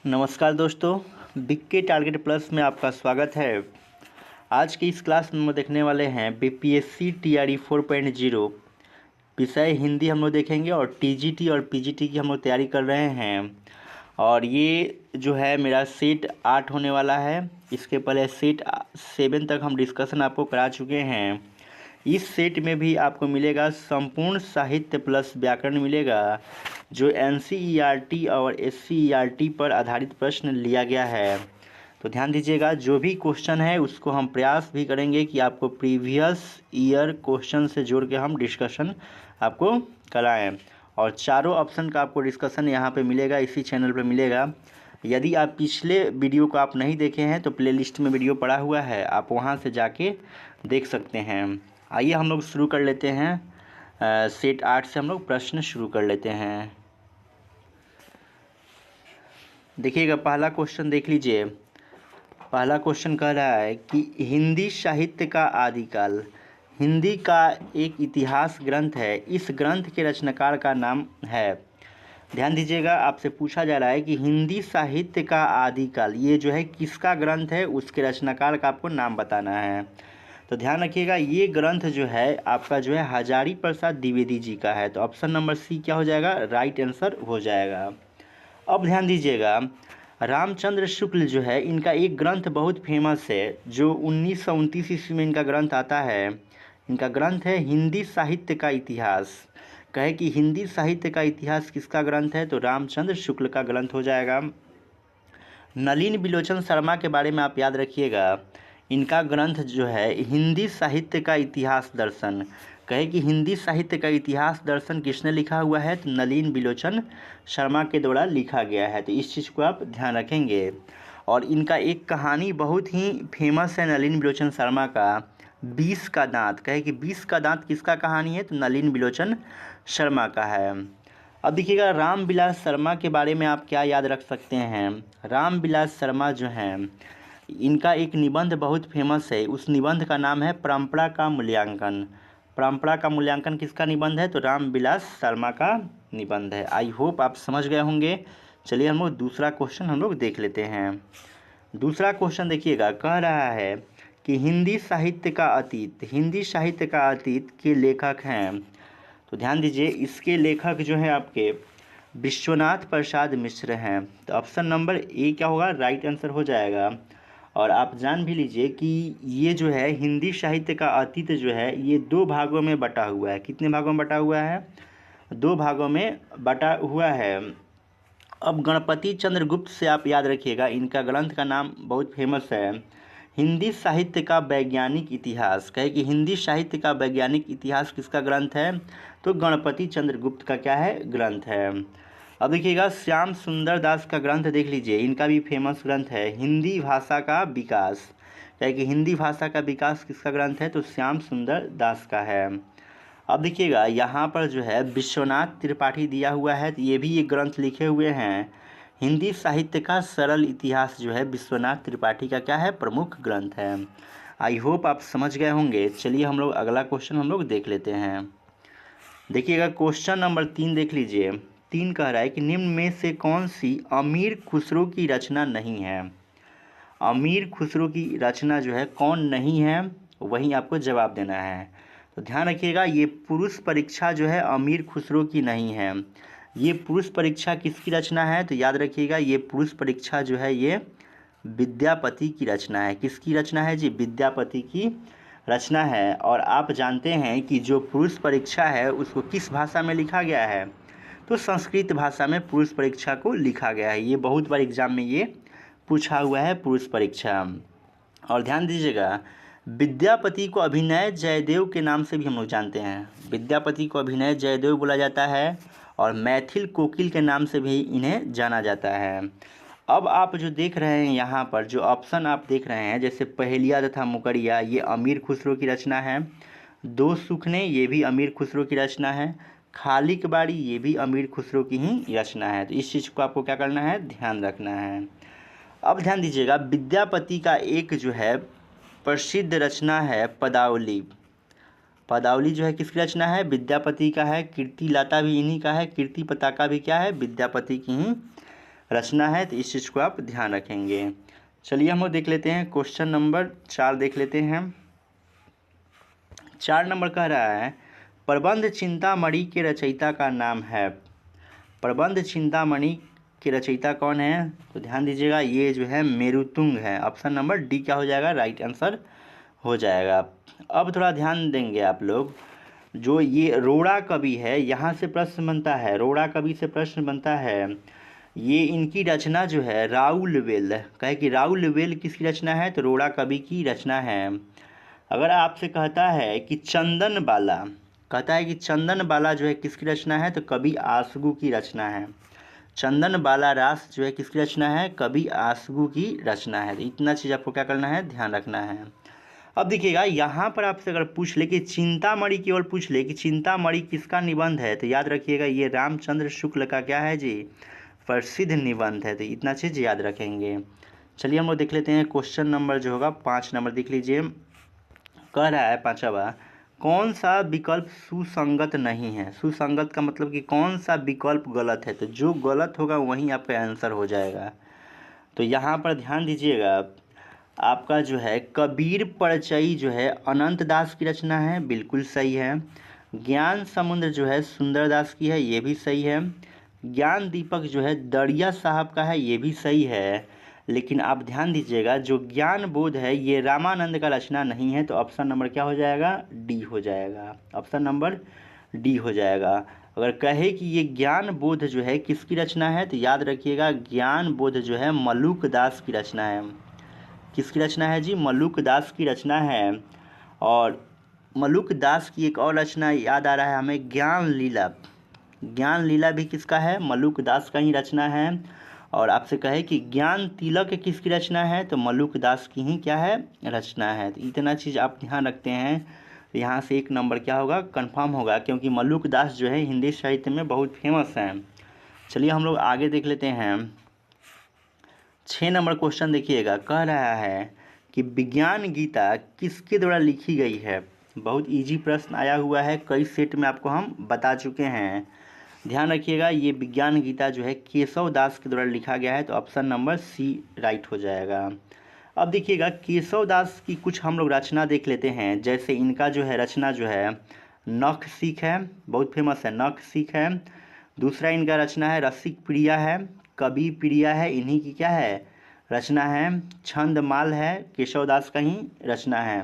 नमस्कार दोस्तों, BK target plus में आपका स्वागत है। आज की इस क्लास में हम देखने वाले हैं बीपीएससी टीआरई 4.0 विषय हिंदी हम लोग देखेंगे और टीजीटी और पीजीटी की हम लोग तैयारी कर रहे हैं। और ये जो है मेरा सेट 8 होने वाला है। इसके पहले सेट 7 तक हम डिस्कशन आपको करा चुके हैं। इस सेट में भी आपको मिलेगा संपूर्ण साहित्य प्लस व्याकरण मिलेगा, जो एनसीईआरटी और एससीईआरटी पर आधारित प्रश्न लिया गया है। तो ध्यान दीजिएगा, जो भी क्वेश्चन है उसको हम प्रयास भी करेंगे कि आपको प्रीवियस ईयर क्वेश्चन से जोड़ के हम डिस्कशन आपको कराएं। और चारों ऑप्शन का आपको डिस्कशन यहाँ पे मिलेगा, इसी चैनल पे मिलेगा। यदि आप पिछले वीडियो को आप नहीं देखे हैं तो प्लेलिस्ट में वीडियो पड़ा हुआ है, आप वहाँ से जाके देख सकते हैं। आइए हम लोग शुरू कर लेते हैं। सेट 8 से हम लोग प्रश्न शुरू कर लेते हैं। देखिएगा, पहला क्वेश्चन देख लीजिए। पहला क्वेश्चन कह रहा है कि हिंदी साहित्य का आदिकाल। हिंदी का एक इतिहास ग्रंथ है, इस ग्रंथ के रचनाकार का नाम है। ध्यान दीजिएगा, आपसे पूछा जा रहा है कि हिंदी साहित्य का आदिकाल ये जो है किसका ग्रंथ है, उसके रचनाकार का आपको नाम बताना है। तो ध्यान रखिएगा, ये ग्रंथ जो है आपका जो है हजारी प्रसाद द्विवेदी जी का है। तो ऑप्शन नंबर सी क्या हो जाएगा, राइट आंसर हो जाएगा। अब ध्यान दीजिएगा, रामचंद्र शुक्ल जो है इनका एक ग्रंथ बहुत फेमस है, जो 1929 ईस्वी में इनका ग्रंथ आता है। इनका ग्रंथ है हिंदी साहित्य का इतिहास। कहे कि हिंदी साहित्य का इतिहास किसका ग्रंथ है, तो रामचंद्र शुक्ल का ग्रंथ हो जाएगा। नलिन बिलोचन शर्मा के बारे में आप याद रखिएगा, इनका ग्रंथ जो है हिंदी साहित्य का इतिहास दर्शन। कहे कि हिंदी साहित्य का इतिहास दर्शन किसने लिखा हुआ है, तो नलिन बिलोचन शर्मा के द्वारा लिखा गया है। तो इस चीज़ को आप ध्यान रखेंगे। और इनका एक कहानी बहुत ही फेमस है नलिन बिलोचन शर्मा का, 20 का दांत। कहे कि 20 का दांत किसका कहानी है, तो नलिन बिलोचन शर्मा का है। अब देखिएगा, रामविलास शर्मा के बारे में आप क्या याद रख सकते हैं। रामविलास शर्मा जो हैं इनका एक निबंध बहुत फेमस है, उस निबंध का नाम है परंपरा का मूल्यांकन। परंपरा का मूल्यांकन किसका निबंध है, तो रामविलास शर्मा का निबंध है। आई होप आप समझ गए होंगे। चलिए हम लोग दूसरा क्वेश्चन हम लोग देख लेते हैं। दूसरा क्वेश्चन देखिएगा, कह रहा है कि हिंदी साहित्य का अतीत, हिंदी साहित्य का अतीत के लेखक हैं। तो ध्यान दीजिए, इसके लेखक जो हैं आपके विश्वनाथ प्रसाद मिश्र हैं। तो ऑप्शन नंबर ए क्या होगा, राइट आंसर हो जाएगा। और आप जान भी लीजिए कि ये जो है हिंदी साहित्य का अतीत जो है ये 2 भागों में बटा हुआ है। कितने भागों में बटा हुआ है, 2 भागों में बटा हुआ है। अब गणपति चंद्र गुप्त से आप याद रखिएगा, इनका ग्रंथ का नाम बहुत फेमस है, हिंदी साहित्य का वैज्ञानिक इतिहास। कहे कि हिंदी साहित्य का वैज्ञानिक इतिहास किसका ग्रंथ है, तो गणपति चंद्र गुप्त का क्या है, ग्रंथ है। अब देखिएगा, श्याम सुंदर दास का ग्रंथ देख लीजिए, इनका भी फेमस ग्रंथ है हिंदी भाषा का विकास। कहे कि हिंदी भाषा का विकास किसका ग्रंथ है, तो श्याम सुंदर दास का है। अब देखिएगा, यहाँ पर जो है विश्वनाथ त्रिपाठी दिया हुआ है, तो ये भी एक ग्रंथ लिखे हुए हैं, हिंदी साहित्य का सरल इतिहास जो है विश्वनाथ त्रिपाठी का क्या है, प्रमुख ग्रंथ है। आई होप आप समझ गए होंगे। चलिए हम लोग अगला क्वेश्चन हम लोग देख लेते हैं। देखिएगा, क्वेश्चन नंबर 3 देख लीजिए। 3 कह रहा है कि निम्न में से कौन सी अमीर खुसरो की रचना नहीं है। अमीर खुसरो की रचना जो है कौन नहीं है, वही आपको जवाब देना है। तो ध्यान रखिएगा, ये पुरुष परीक्षा जो है अमीर खुसरो की नहीं है। ये पुरुष परीक्षा किसकी रचना है, तो याद रखिएगा, ये पुरुष परीक्षा जो है ये विद्यापति की रचना है। किसकी रचना है जी, विद्यापति की रचना है। और आप जानते हैं कि जो पुरुष परीक्षा है उसको किस भाषा में लिखा गया है, तो संस्कृत भाषा में पुरुष परीक्षा को लिखा गया है। ये बहुत बार एग्जाम में ये पूछा हुआ है, पुरुष परीक्षा। और ध्यान दीजिएगा, विद्यापति को अभिनय जयदेव के नाम से भी हम लोग जानते हैं। विद्यापति को अभिनय जयदेव बोला जाता है और मैथिल कोकिल के नाम से भी इन्हें जाना जाता है। अब आप जो देख रहे हैं यहाँ पर जो ऑप्शन आप देख रहे हैं, जैसे पहेलिया तथा मुकरिया, ये अमीर खुसरो की रचना है। दो सुखने, ये भी अमीर खुसरो की रचना है। खाली कबाड़ी, ये भी अमीर खुसरो की ही रचना है। तो इस चीज़ को आपको क्या करना है, ध्यान रखना है। अब ध्यान दीजिएगा, विद्यापति का एक जो है प्रसिद्ध रचना है पदावली। पदावली जो है किसकी रचना है, विद्यापति का है। कीर्ति लाता भी इन्हीं का है। कीर्ति पताका भी क्या है, विद्यापति की ही रचना है, तो इस चीज़ को आप ध्यान रखेंगे। चलिए हम लोग देख लेते हैं क्वेश्चन नंबर 4 देख लेते हैं। 4 नंबर कह रहा है प्रबंध चिंतामणि के रचयिता का नाम है। प्रबंध चिंतामणि के रचयिता कौन है? तो ध्यान दीजिएगा, ये जो है मेरुतुंग है। ऑप्शन नंबर डी क्या हो जाएगा? राइट आंसर हो जाएगा। अब थोड़ा ध्यान देंगे आप लोग, जो ये रोड़ा कवि है, यहाँ से प्रश्न बनता है, रोड़ा कवि से प्रश्न बनता है। ये इनकी रचना जो है राउलवेल, कहे कि राउलवेल किसकी रचना है? तो रोड़ा कवि की रचना है। अगर आपसे कहता है कि चंदन बाला, कहता है कि चंदन बाला जो है किसकी रचना है? तो कवि आसगु की रचना है। चंदन बाला रास जो है किसकी रचना है? कवि आसगु की रचना है। तो इतना चीज़ आपको क्या करना है? ध्यान रखना है। अब देखिएगा, यहाँ पर आपसे अगर पूछ ले कि चिंतामणि, केवल पूछ ले कि चिंतामणि किसका निबंध है, तो याद रखिएगा ये रामचंद्र शुक्ल का क्या है जी? प्रसिद्ध निबंध है। तो इतना चीज़ याद रखेंगे। चलिए हम लोग देख लेते हैं क्वेश्चन नंबर जो होगा 5 नंबर देख लीजिए। कह रहा है पांचवा, कौन सा विकल्प सुसंगत नहीं है? सुसंगत का मतलब कि कौन सा विकल्प गलत है, तो जो गलत होगा वहीं आपका आंसर हो जाएगा। तो यहाँ पर ध्यान दीजिएगा, आपका जो है कबीर परचई जो है अनंत दास की रचना है, बिल्कुल सही है। ज्ञान समुद्र जो है सुंदर दास की है, ये भी सही है। ज्ञान दीपक जो है दरिया साहब का है, ये भी सही है। लेकिन आप ध्यान दीजिएगा, जो ज्ञान बोध है ये रामानंद का रचना नहीं है। तो ऑप्शन नंबर क्या हो जाएगा? डी हो जाएगा। ऑप्शन नंबर डी हो जाएगा। अगर कहे कि ये ज्ञान बोध जो है किसकी रचना है, तो याद रखिएगा ज्ञान बोध जो है मलुक दास की रचना है। किसकी रचना है जी? मलुक दास की रचना है। और मलुक दास की एक और रचना याद आ रहा है हमें, ज्ञान लीला। ज्ञान लीला भी किसका है? मलुक दास का ही रचना है। और आपसे कहे कि ज्ञान तिलक किसकी रचना है, तो मलुक दास की ही क्या है? रचना है। तो इतना चीज़ आप ध्यान रखते हैं, यहाँ से 1 नंबर क्या होगा? कंफर्म होगा, क्योंकि मलुक दास जो है हिंदी साहित्य में बहुत फेमस हैं। चलिए हम लोग आगे देख लेते हैं। 6 नंबर क्वेश्चन देखिएगा, कह रहा है कि विज्ञान गीता किसके द्वारा लिखी गई है? बहुत इजी प्रश्न आया हुआ है, कई सेट में आपको हम बता चुके हैं। ध्यान रखिएगा, ये विज्ञान गीता जो है केशव दास के द्वारा लिखा गया है। तो ऑप्शन नंबर सी राइट हो जाएगा। अब देखिएगा, केशव दास की कुछ हम लोग रचना देख लेते हैं। जैसे इनका जो है रचना जो है नख सीख है, बहुत फेमस है, नख सीख है। दूसरा इनका रचना है रसिक प्रिया है, कवि प्रिया है, इन्हीं की क्या है? रचना है। छंदमाल है, केशव दास का ही रचना है।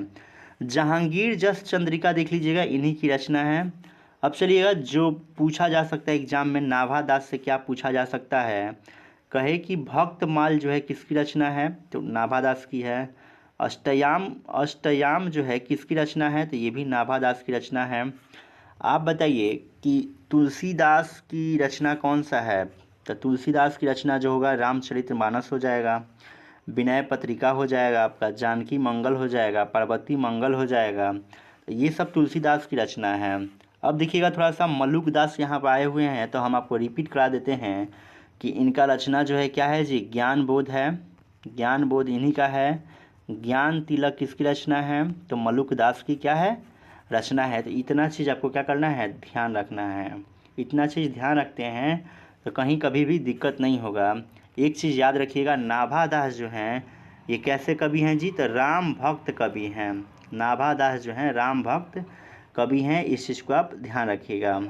जहांगीर जस चंद्रिका देख लीजिएगा, इन्हीं की रचना है। अब चलिएगा, जो पूछा जा सकता है एग्जाम में, नाभा दास से क्या पूछा जा सकता है? कहे कि भक्तमाल जो है किसकी रचना है? तो नाभा दास की है। अष्टयाम जो है किसकी रचना है? तो ये भी नाभा दास की रचना है। आप बताइए कि तुलसीदास की रचना कौन सा है? तो तुलसीदास की रचना जो होगा रामचरितमानस हो जाएगा, विनय पत्रिका हो जाएगा, आपका जानकी मंगल हो जाएगा, पार्वती मंगल हो जाएगा। तो ये सब तुलसीदास की रचना है। अब देखिएगा, थोड़ा सा मलुक दास यहाँ पर आए हुए हैं, तो हम आपको रिपीट करा देते हैं कि इनका रचना जो है क्या है जी? ज्ञान बोध है। ज्ञान बोध इन्हीं का है। ज्ञान तिलक किसकी रचना है? तो मलुक दास की क्या है? रचना है। तो इतना चीज़ आपको क्या करना है? ध्यान रखना है। इतना चीज़ ध्यान रखते हैं तो कहीं कभी भी दिक्कत नहीं होगा। एक चीज़ याद रखिएगा, नाभा दास जो हैं ये कैसे कवि हैं जी? तो राम भक्त कवि हैं। नाभा दास जो हैं राम भक्त कवि हैं, इस चीज़ को आप ध्यान रखिएगा।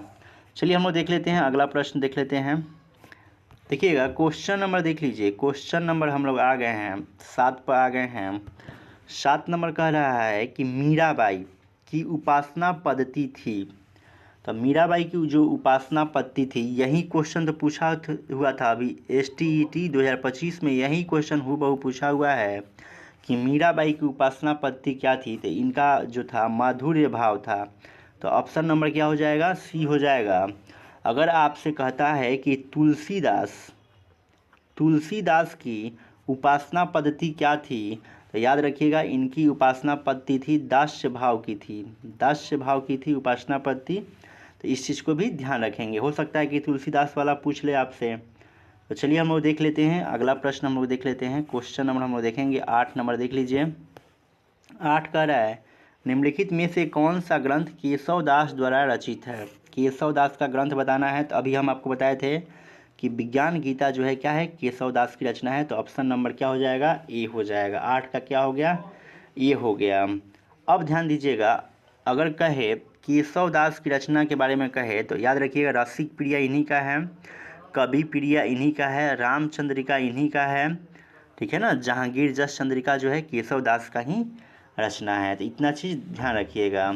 चलिए हम लोग देख लेते हैं, अगला प्रश्न देख लेते हैं। देखिएगा, क्वेश्चन नंबर देख लीजिए। क्वेश्चन नंबर हम लोग आ गए हैं 7 पर आ गए हैं। 7 नंबर कह रहा है कि मीराबाई की उपासना पद्धति थी। तो मीराबाई की जो उपासना पद्धति थी, यही क्वेश्चन तो पूछा हुआ था अभी STET 2025 में, यही क्वेश्चन हूबहू पूछा हुआ है कि मीराबाई की उपासना पद्धति क्या थी। तो इनका जो था माधुर्य भाव था। तो ऑप्शन नंबर क्या हो जाएगा? सी हो जाएगा। अगर आपसे कहता है कि तुलसीदास की उपासना पद्धति क्या थी, तो याद रखिएगा इनकी उपासना पद्धति थी दास्य भाव की थी। दास्य भाव की थी उपासना पद्धति। तो इस चीज़ को भी ध्यान रखेंगे, हो सकता है कि तुलसीदास वाला पूछ ले आपसे। तो चलिए हम लोग देख लेते हैं, अगला प्रश्न हम लोग देख लेते हैं। क्वेश्चन नंबर हम लोग देखेंगे 8 नंबर देख लीजिए। 8 कह रहा है निम्नलिखित में से कौन सा ग्रंथ केशव दास द्वारा रचित है? केशव दास का ग्रंथ बताना है। तो अभी हम आपको बताए थे कि विज्ञान गीता जो है क्या है, केशव दास की रचना है। तो ऑप्शन नंबर क्या हो जाएगा, ए हो जाएगा। 8 का क्या हो गया, ए हो गया। अब ध्यान दीजिएगा, अगर कहे केशव दास की रचना के बारे में कहे तो याद रखिएगा रसिक प्रिया इन्हीं का है, कवि प्रिया इन्हीं का है, रामचंद्रिका इन्हीं का है, ठीक है ना। जहांगीर जस चंद्रिका जो है केशव दास का ही रचना है। तो इतना चीज़ ध्यान रखिएगा।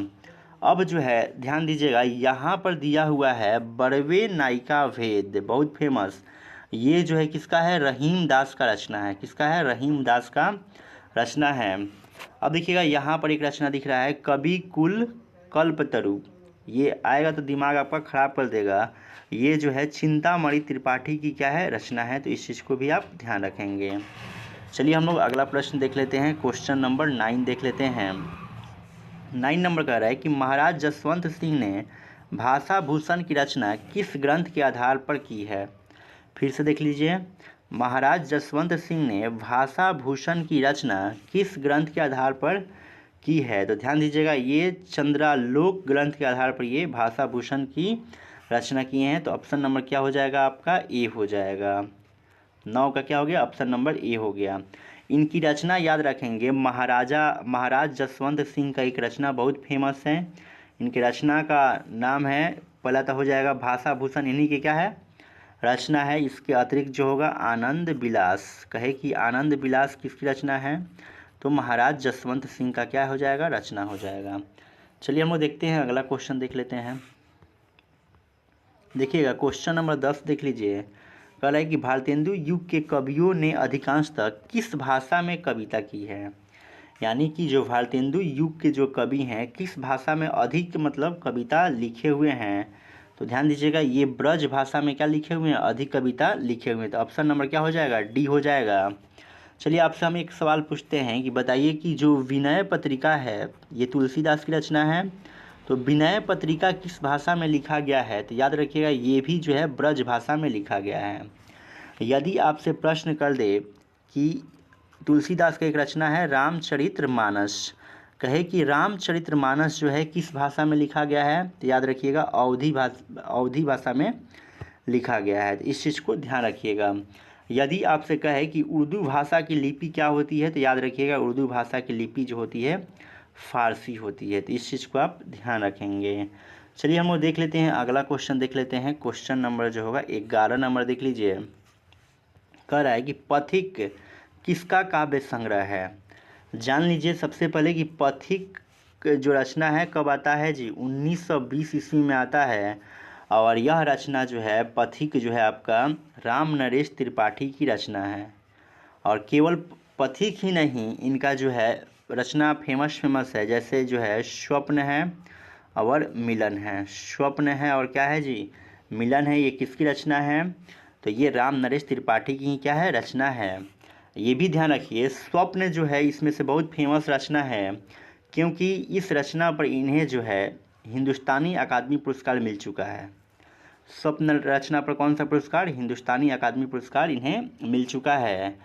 अब जो है ध्यान दीजिएगा, यहाँ पर दिया हुआ है बड़वे नायिका भेद, बहुत फेमस। ये जो है किसका है, रहीम दास का रचना है। किसका है, रहीम दास का रचना है। अब देखिएगा यहाँ पर एक रचना दिख रहा है, कवि कुल कल्पतरु। ये आएगा तो दिमाग आपका खराब कर देगा। ये जो है चिंतामणि त्रिपाठी की क्या है, रचना है। तो इस चीज़ को भी आप ध्यान रखेंगे। चलिए हम लोग अगला प्रश्न देख लेते हैं, क्वेश्चन नंबर 9 देख लेते हैं। 9 नंबर कह रहा है कि महाराज जसवंत सिंह ने भाषा भूषण की रचना किस ग्रंथ के आधार पर की है। फिर से देख लीजिए, महाराज जसवंत सिंह ने भाषा भूषण की रचना किस ग्रंथ के आधार पर की है। तो ध्यान दीजिएगा, ये चंद्रालोक ग्रंथ के आधार पर ये भाषा भूषण की रचना किए हैं। तो ऑप्शन नंबर क्या हो जाएगा आपका, ए हो जाएगा। 9 का क्या हो गया, ऑप्शन नंबर ए हो गया। इनकी रचना याद रखेंगे, महाराज जसवंत सिंह का एक रचना बहुत फेमस है। इनकी रचना का नाम है, पहला तो हो जाएगा भाषा भूषण, इन्हीं की क्या है रचना है। इसके अतिरिक्त जो होगा आनंद विलास, कहे कि आनंद विलास किसकी रचना है, तो महाराज जसवंत सिंह का क्या हो जाएगा, रचना हो जाएगा। चलिए हम लोग देखते हैं, अगला क्वेश्चन देख लेते हैं। देखिएगा क्वेश्चन नंबर 10 देख लीजिए। कह रहा है कि भारतेंदु युग के कवियों ने अधिकांशतः किस भाषा में कविता की है। यानी कि जो भारतेंदु युग के जो कवि हैं किस भाषा में अधिक मतलब कविता लिखे हुए हैं। तो ध्यान दीजिएगा, ये ब्रज भाषा में क्या लिखे हुए हैं, अधिक कविता लिखे हुए हैं। तो ऑप्शन नंबर क्या हो जाएगा, डी हो जाएगा। चलिए आपसे हम एक सवाल पूछते हैं कि बताइए कि जो विनय पत्रिका है ये तुलसीदास की रचना है। तो विनय पत्रिका किस भाषा में लिखा गया है। तो याद रखिएगा ये भी जो है ब्रज भाषा में लिखा गया है। यदि आपसे प्रश्न कर दे कि तुलसीदास का एक रचना है रामचरितमानस, कहे कि रामचरितमानस जो है किस भाषा में लिखा गया है। तो याद रखिएगा अवधी भाषा में लिखा गया है। तो इस चीज़ को ध्यान रखिएगा। यदि आपसे कहे कि उर्दू भाषा की लिपि क्या होती है, तो याद रखिएगा उर्दू भाषा की लिपि जो होती है फारसी होती है। तो इस चीज़ को आप ध्यान रखेंगे। चलिए हम लोग देख लेते हैं, अगला क्वेश्चन देख लेते हैं। क्वेश्चन नंबर जो होगा 11 नंबर देख लीजिए। कह रहा है कि पथिक किसका काव्य संग्रह है। जान लीजिए सबसे पहले कि पथिक जो रचना है कब आता है जी, 1920 ईस्वी में आता है। और यह रचना जो है पथिक जो है आपका राम नरेश त्रिपाठी की रचना है। और केवल पथिक ही नहीं, इनका जो है रचना फेमस है, जैसे जो है स्वप्न है और मिलन है। स्वप्न है और क्या है जी, मिलन है। ये किसकी रचना है, तो ये राम नरेश त्रिपाठी की क्या है, रचना है। ये भी ध्यान रखिए स्वप्न जो है इसमें से बहुत फेमस रचना है, क्योंकि इस रचना पर इन्हें जो है हिंदुस्तानी अकादमी पुरस्कार मिल चुका है। स्वप्न रचना पर कौन सा पुरस्कार, हिंदुस्तानी अकादमी पुरस्कार इन्हें मिल चुका है।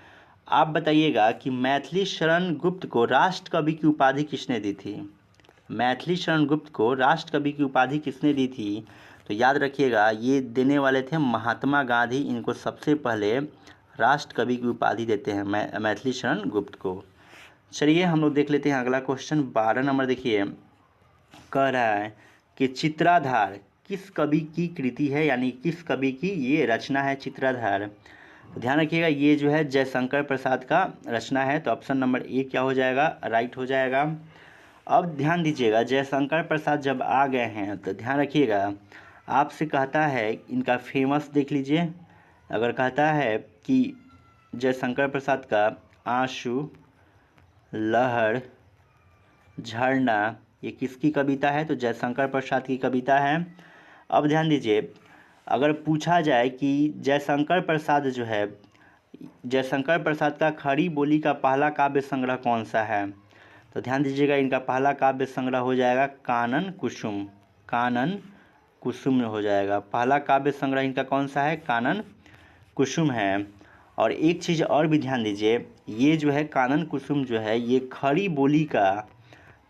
आप बताइएगा कि मैथिली शरण गुप्त को राष्ट्र कवि की उपाधि किसने दी थी। मैथिली शरण गुप्त को राष्ट्र कवि की उपाधि किसने दी थी। तो याद रखिएगा ये देने वाले थे महात्मा गांधी। इनको सबसे पहले राष्ट्र कवि की उपाधि देते हैं मैथिली शरण गुप्त को। चलिए हम लोग देख लेते हैं अगला क्वेश्चन 12 नंबर देखिए। कह रहा है कि चित्राधार किस कवि की कृति है, यानी किस कवि की ये रचना है चित्राधार। तो ध्यान रखिएगा ये जो है जयशंकर प्रसाद का रचना है। तो ऑप्शन नंबर ए क्या हो जाएगा, राइट हो जाएगा। अब ध्यान दीजिएगा जयशंकर प्रसाद जब आ गए हैं तो ध्यान रखिएगा आपसे कहता है इनका फेमस देख लीजिए। अगर कहता है कि जयशंकर प्रसाद का आंसू लहर झरना ये किसकी कविता है, तो जयशंकर प्रसाद की कविता है। अब ध्यान दीजिए अगर पूछा जाए कि जयशंकर प्रसाद का खड़ी बोली का पहला काव्य संग्रह कौन सा है। तो ध्यान दीजिएगा इनका पहला काव्य संग्रह हो जाएगा कानन कुसुम। कानन कुसुम हो जाएगा पहला काव्य संग्रह इनका, कौन सा है, कानन कुसुम है। और एक चीज़ और भी ध्यान दीजिए, ये जो है कानन कुसुम जो है ये खड़ी बोली का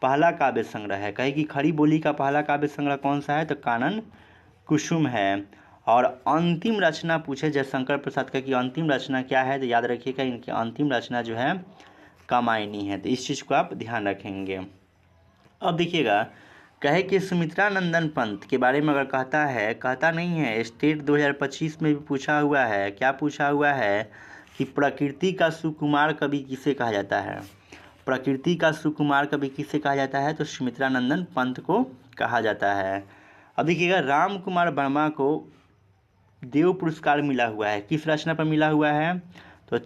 पहला काव्य संग्रह है। कहे कि खड़ी बोली का पहला काव्य संग्रह कौन सा है, तो कानन कुसुम है। और अंतिम रचना पूछे जयशंकर प्रसाद का कि अंतिम रचना क्या है, तो याद रखिएगा इनकी अंतिम रचना जो है कामायनी है। तो इस चीज़ को आप ध्यान रखेंगे। अब देखिएगा, कहे कि सुमित्रानंदन पंत के बारे में अगर कहता नहीं है, स्टेट 2025 में भी पूछा हुआ है। क्या पूछा हुआ है कि प्रकृति का सुकुमार कवि किसे कहा जाता है। प्रकृति का सुकुमार कवि किसे कहा जाता है, तो सुमित्रानंदन पंत को कहा जाता है। अब देखिएगा, राम कुमार वर्मा को देव पुरस्कार मिला हुआ है। किस रचना पर मिला हुआ है, तो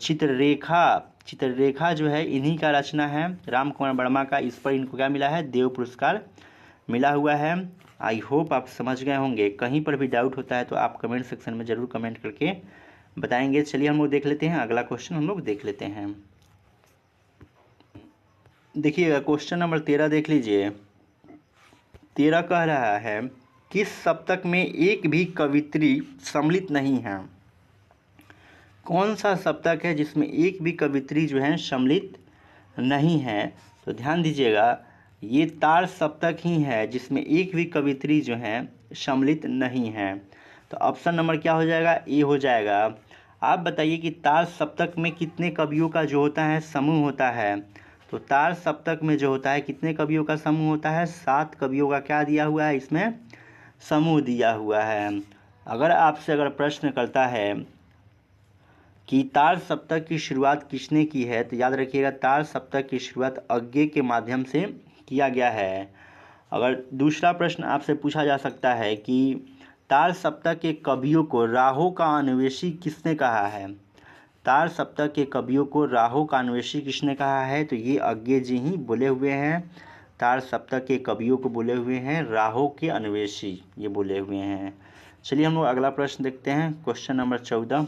चित्ररेखा जो है इन्हीं का रचना है, राम कुमार वर्मा का। इस पर इनको क्या मिला है, देव पुरस्कार मिला हुआ है। आई होप आप समझ गए होंगे। कहीं पर भी डाउट होता है तो आप कमेंट सेक्शन में ज़रूर कमेंट करके बताएंगे। चलिए हम लोग देख लेते हैं, अगला क्वेश्चन हम लोग देख लेते हैं। देखिएगा, क्वेश्चन नंबर 13 देख लीजिए। 13 कह रहा है, किस सप्तक में एक भी कवित्री सम्मिलित नहीं है। कौन सा सप्तक है जिसमें एक भी कवित्री जो है सम्मिलित नहीं है, तो ध्यान दीजिएगा, ये तार सप्तक ही है जिसमें एक भी कवित्री जो है सम्मिलित नहीं है। तो ऑप्शन नंबर क्या हो जाएगा, ए हो जाएगा। आप बताइए कि तार सप्तक में कितने कवियों का जो होता है समूह होता है, तो तार सप्तक में जो होता है कितने कवियों का समूह होता है, 7 कवियों का क्या दिया हुआ है, इसमें समूह दिया हुआ है। अगर प्रश्न करता है कि तार सप्तक की शुरुआत किसने की है, तो याद रखिएगा तार सप्तक की शुरुआत अज्ञे के माध्यम से किया गया है। अगर दूसरा प्रश्न आपसे पूछा जा सकता है कि तार सप्तक के कवियों को राहो का अन्वेषी किसने कहा है, तार सप्तक के कवियों को राहो का अन्वेषी किसने कहा है, तो ये अज्ञे जी ही बोले हुए हैं। तार सप्तक के कवियों को बोले हुए हैं राहो के अन्वेषी, ये बोले हुए हैं। चलिए हम लोग अगला प्रश्न देखते हैं। क्वेश्चन नंबर 14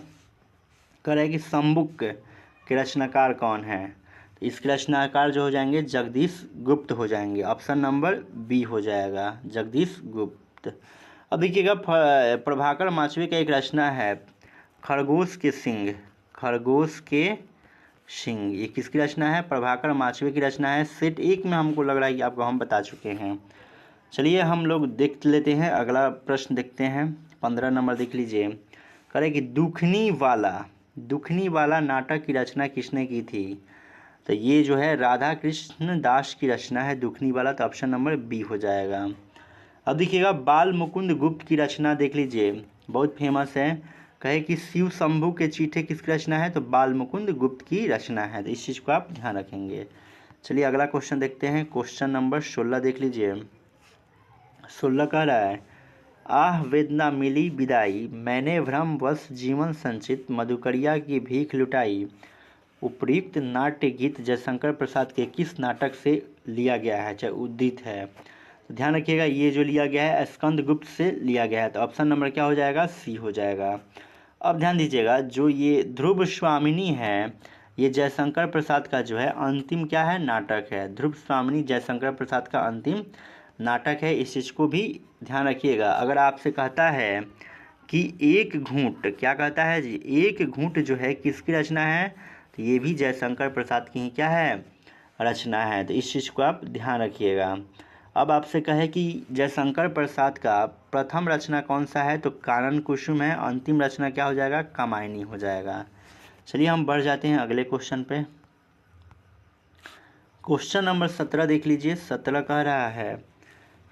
कह रहा है कि सम्बुक के रचनाकार कौन है, तो इसके रचनाकार जो हो जाएंगे जगदीश गुप्त हो जाएंगे। ऑप्शन नंबर बी हो जाएगा, जगदीश गुप्त। अब देखिएगा, प्रभाकर माचवे का एक रचना है खरगोश के सिंह, ये किसकी रचना है, प्रभाकर माचवे की रचना है। सेट 1 में हमको लग रहा है कि आपको हम बता चुके हैं। चलिए हम लोग देख लेते हैं, अगला प्रश्न देखते हैं। 15 नंबर देख लीजिए। कह रहे कि दुखनी वाला नाटक की रचना किसने की थी, तो ये जो है राधा कृष्ण दास की रचना है दुखनी वाला। तो ऑप्शन नंबर बी हो जाएगा। अब देखिएगा, बाल मुकुंद गुप्त की रचना देख लीजिए, बहुत फेमस है। कहे कि शिव शंभू के चीठे किसकी रचना है, तो बाल मुकुंद गुप्त की रचना है। तो इस चीज़ को आप ध्यान रखेंगे। चलिए अगला क्वेश्चन देखते हैं। क्वेश्चन नंबर 16 देख लीजिए। 16 कह रहा है, आह वेदना मिली विदाई, मैंने भ्रमवश जीवन संचित, मधुकरिया की भीख लुटाई। उपयुक्त नाट्य गीत जयशंकर प्रसाद के किस नाटक से लिया गया है, चाहे उद्धृत है। तो ध्यान रखिएगा, ये जो लिया गया है स्कंद गुप्त से लिया गया है। तो ऑप्शन नंबर क्या हो जाएगा, सी हो जाएगा। अब ध्यान दीजिएगा, जो ये ध्रुव स्वामिनी है, ये जयशंकर प्रसाद का जो है अंतिम क्या है, नाटक है। ध्रुव स्वामिनी जयशंकर प्रसाद का अंतिम नाटक है, इस चीज़ को भी ध्यान रखिएगा। अगर आपसे कहता है कि एक घूंट, क्या कहता है जी, एक घूंट जो है किसकी रचना है, तो ये भी जयशंकर प्रसाद की ही क्या है, रचना है। तो इस चीज़ को आप ध्यान रखिएगा। अब आपसे कहे कि जयशंकर प्रसाद का प्रथम रचना कौन सा है, तो कानन कुसुम है। अंतिम रचना क्या हो जाएगा, कामायनी हो जाएगा। चलिए हम बढ़ जाते हैं अगले क्वेश्चन पे। क्वेश्चन नंबर 17 देख लीजिए। 17 कह रहा है,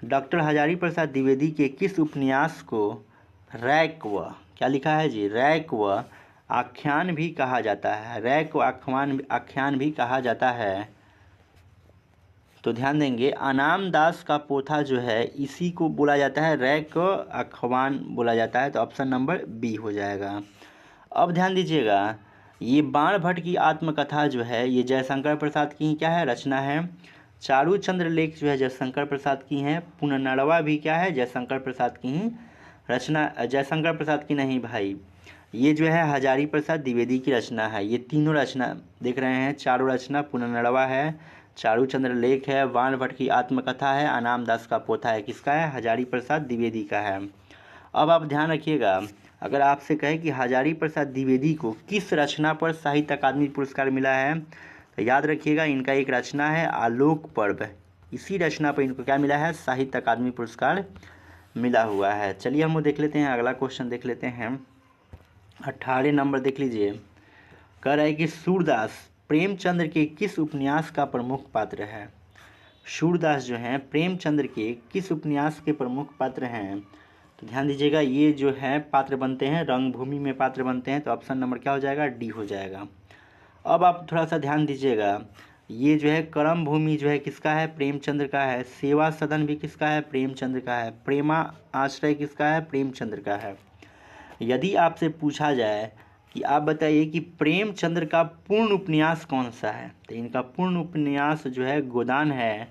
डॉक्टर हजारी प्रसाद द्विवेदी के किस उपन्यास को रैक्व, क्या लिखा है जी, रैक्व आख्यान भी कहा जाता है, रैक्व आख्यान भी कहा जाता है। तो ध्यान देंगे, अनाम दास का पोथा जो है इसी को बोला जाता है, रैक्व आख्यान बोला जाता है। तो ऑप्शन नंबर बी हो जाएगा। अब ध्यान दीजिएगा, ये बाण भट्ट की आत्मकथा जो है ये जयशंकर प्रसाद की ही क्या है, रचना है। चारू चंद्र लेख जो है जयशंकर प्रसाद की हैं। पुनर्नवा भी क्या है, जयशंकर प्रसाद की ही रचना, जयशंकर प्रसाद की नहीं भाई, ये जो है हजारी प्रसाद द्विवेदी की रचना है। ये तीनों रचना देख रहे हैं, चारों रचना, पुनर्नवा है, चारू चंद्र लेख है, बाण भट्ट की आत्मकथा है, अनाम दास का पोथा है, किसका है, हजारी प्रसाद द्विवेदी का है। अब आप ध्यान रखिएगा, अगर आपसे कहे कि हजारी प्रसाद द्विवेदी को किस रचना पर साहित्य अकादमी पुरस्कार मिला है, तो याद रखिएगा इनका एक रचना है आलोक पर्व, इसी रचना पर इनको क्या मिला है, साहित्य अकादमी पुरस्कार मिला हुआ है। चलिए हम वो देख लेते हैं, अगला क्वेश्चन देख लेते हैं। 18 नंबर देख लीजिए, कह रहा है कि सूरदास प्रेमचंद्र के किस उपन्यास का प्रमुख पात्र है। सूरदास जो हैं प्रेमचंद्र के किस उपन्यास के प्रमुख पात्र हैं। तो ध्यान दीजिएगा, ये जो है पात्र बनते हैं रंगभूमि में पात्र बनते हैं, तो ऑप्शन नंबर क्या हो जाएगा, डी हो जाएगा। अब आप थोड़ा सा ध्यान दीजिएगा, ये जो है कर्म भूमि जो है किसका है, प्रेमचंद्र का है। सेवा सदन भी किसका है, प्रेमचंद्र का है। प्रेमा आश्रय किसका है, प्रेमचंद्र का है। यदि आपसे पूछा जाए कि आप बताइए कि प्रेमचंद्र का पूर्ण उपन्यास कौन सा है, तो इनका पूर्ण उपन्यास जो है गोदान है,